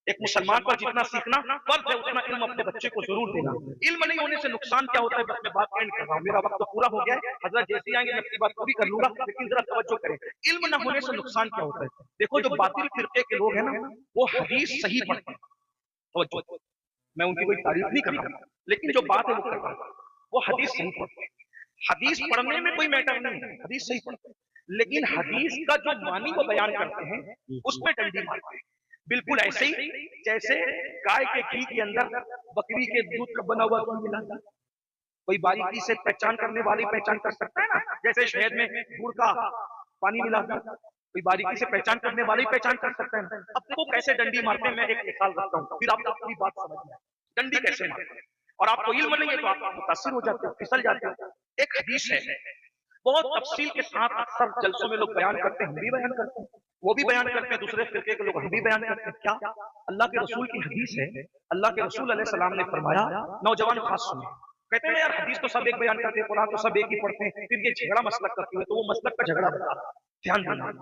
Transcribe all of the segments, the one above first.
ایک مسلمان پر جتنا سیکھنا فرض ہے اتنا علم اپنے بچے کو ضرور دینا. علم نہیں ہونے سے نقصان کیا ہوتا ہے؟ بس میں بات اینڈ کر رہا ہوں, میرا وقت تو پورا ہو گیا ہے. حضرت جیسے آئیں گے میں اپنی بات پوری کر لوں گا, لیکن ذرا توجہ کریں. علم نہ ہونے سے نقصان کیا ہوتا ہے؟ دیکھو جو باطل فرقے کے لوگ ہیں نا, وہ حدیث صحیح پڑھتے ہیں. توجہ, میں ان کی کوئی تعریف نہیں کر رہا, لیکن جو بات ہے وہ کر رہا ہوں. وہ حدیث صحیح پڑھتے ہیں. حدیث پڑھنے میں کوئی میٹر نہیں ہے, حدیث صحیح پڑھتے ہیں, لیکن حدیث کا جو معنی وہ بیان کرتے ہیں اس میں ڈنڈی مارتے ہیں. بالکل ایسے ہی جیسے گائے کے گھی کے اندر بکری کے دودھ کا بنا ہوا دودھ ملاتا, کوئی باریکی سے پہچان کرنے والی پہچان کر سکتا ہے نا, جیسے شہد میں گڑ کا پانی ملاتا, کوئی باریکی سے پہچان کرنے والی پہچان کر سکتا ہے. اب دیکھو کیسے ڈنڈی مارتے ہیں, میں ایک مثال رکھتا ہوں, پھر آپ اپنی بات سمجھ جائیں ڈنڈی کیسے مارتے ہیں. اور آپ کو علم نہیں ہے تو آپ متاثر ہو جاتے ہو, پھسل جاتے ہو. ایک حدیث ہے, بہت تفصیل کے ساتھ اکثر جلسوں میں لوگ بیان کرتے ہیں, ہم بھی بیان کرتے ہیں, وہ بھی بیان کرتے ہیں, دوسرے فرقے کے لوگ ہم بھی بیان کرتے ہیں. کیا اللہ کے رسول کی حدیث ہے. اللہ کے رسول علیہ السلام نے فرمایا, نوجوان خاص سنیں, کہتے ہیں یار حدیث تو سب ایک بیان کرتے ہیں, قرآن تو سب ایک ہی پڑھتے ہیں, پھر یہ جھگڑا مسلک کرتی ہے, تو وہ مسلک کا جھگڑا بتا. دھیان دینا,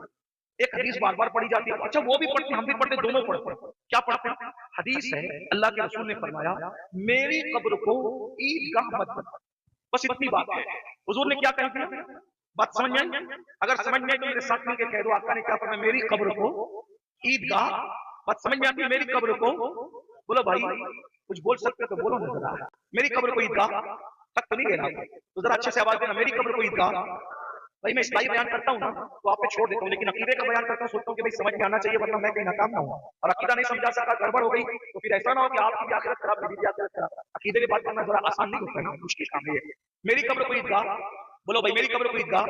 ایک حدیث بار بار پڑھی جاتی ہے, اچھا وہ بھی پڑھتے ہیں ہم بھی پڑھتے ہیں, دونوں پڑھتے ہیں. کیا پڑھتے ہیں؟ حدیث ہے اللہ کے رسول نے فرمایا میری قبر کو عید گاہ مت بنا. بس اتنی بات ہے. حضور نے کیا کہا دیا؟ بات سمجھ میں آئی؟ اگر سمجھ میں آئی تو میرے ساتھ مل کے کہہ دو, آقا نے کیا فرمایا, میری قبر کو عید گاہ. بات سمجھ میں آتی ہے؟ میری قبر کو, بولو بھائی کچھ بول سکتے تو بولو نا, میری قبر کو عید گاہ تک تو نہیں کہہ رہا, تو ذرا اچھے سے آواز دینا, میری قبر کو عید گاہ. بھائی میں اصلاحی بیان کرتا ہوں نا تو آپ پہ چھوڑ دیتا ہوں, لیکن عقیدے کا بیان کرتا ہوں, سوچتا ہوں کہ بھائی سمجھ میں آنا چاہیے ورنہ میں کہیں ناکام نہ ہوں. اور عقیدہ نہیں سمجھا سکا, گڑبڑ ہو گئی تو پھر ایسا نہ ہو کہ آپ کی بھی آخرت خراب, میری بھی آخرت خراب. عقیدے کی بات کرنا ذرا آسان نہیں ہوتا ہے, مشکل کام ہے. میری قبر کو عیدگاہ, بولو بھائی میری قبر کو عیدگاہ.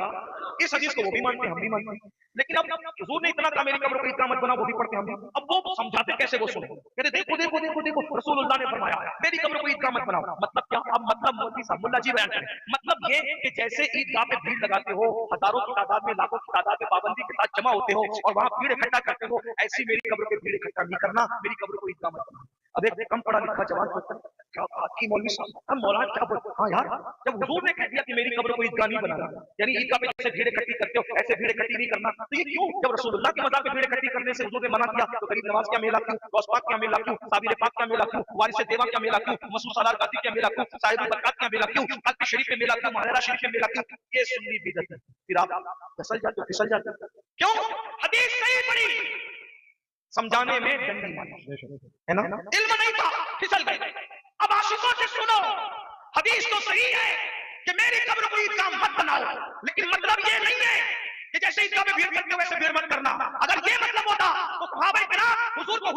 اس حدیث کو وہ بھی مانتے ہیں ہم بھی مانتے ہیں, لیکن اب حضور نے اتنا کہا میری قبر کو عیدگاہ مت بنا, وہ بھی پڑھتے ہیں ہم بھی. اب وہ سمجھاتے کیسے, وہ سنو, کہتے دیکھو دیکھو دیکھو دیکھو رسول اللہ نے فرمایا میری قبر کو عیدگاہ مت بناؤ. مطلب کیا؟ اب مطلب مولوی صاحب ملا جی بیان کریں. مطلب یہ کہ جیسے عیدگاہ پہ بھیڑ لگاتے ہو, ہزاروں کی تعداد میں, لاکھوں کی تعداد میں پابندی کے ساتھ جمع ہوتے ہو اور وہاں بھیڑ اکٹھا کرتے ہو, ایسی میری قبر پہ بھیڑ اکٹھا نہیں کرنا, میری قبر کو عیدگاہ مت بناؤ. اب ایک کم پڑھا لکھا جوان ہوتا ہے, کیا بات کی مولوی صاحب, ہم مولانا کیا بولتے ہیں, ہاں یار جب حضور نے کہہ دیا کہ میری قبر کو عیدگاہ نہیں بنانا, یعنی عیدگاہ پہ جیسے بھیڑ اکٹھی کرتے ہو ایسے بھیڑ اکٹھی نہیں کرنا, تو یہ کیوں؟ جب رسول اللہ کی مزار پہ بھیڑ اکٹھی کرنے سے حضور نے منع کیا, تو غریب نواز کیا میلہ کیوں, غوث پاک کیا میلہ کیوں, صابر پاک کیا میلہ کیوں, وارث دیوا کیا میلہ کیوں, مسعود سالار قادری کیا میلہ کیوں, صاحب برکات کیا میلہ کیوں, قلب شریف کے میلہ کیوں, مہاجرہ شریف کے میلہ کیوں؟ یہ سنی بدعت ہے. پھر آپ پھسل جاتے ہو, پھسل جاتے ہو. کیوں؟ حدیث صحیح پڑھی, سمجھانے میں ڈنڈی ماری ہے نا, علم نہیں تھا, پھسل گئے. اب عاشقوں سے سنو, حدیث تو صحیح ہے کہ میری قبر کو عیدگاہ مت بناؤ, لیکن مطلب یہ نہیں ہے کہ جیسے عیدگاہ میں بھیڑ کرتے ہو ویسے بھیڑ مت کرنا. اگر یہ مطلب ہوتا تو صحابہ کرام حضور کو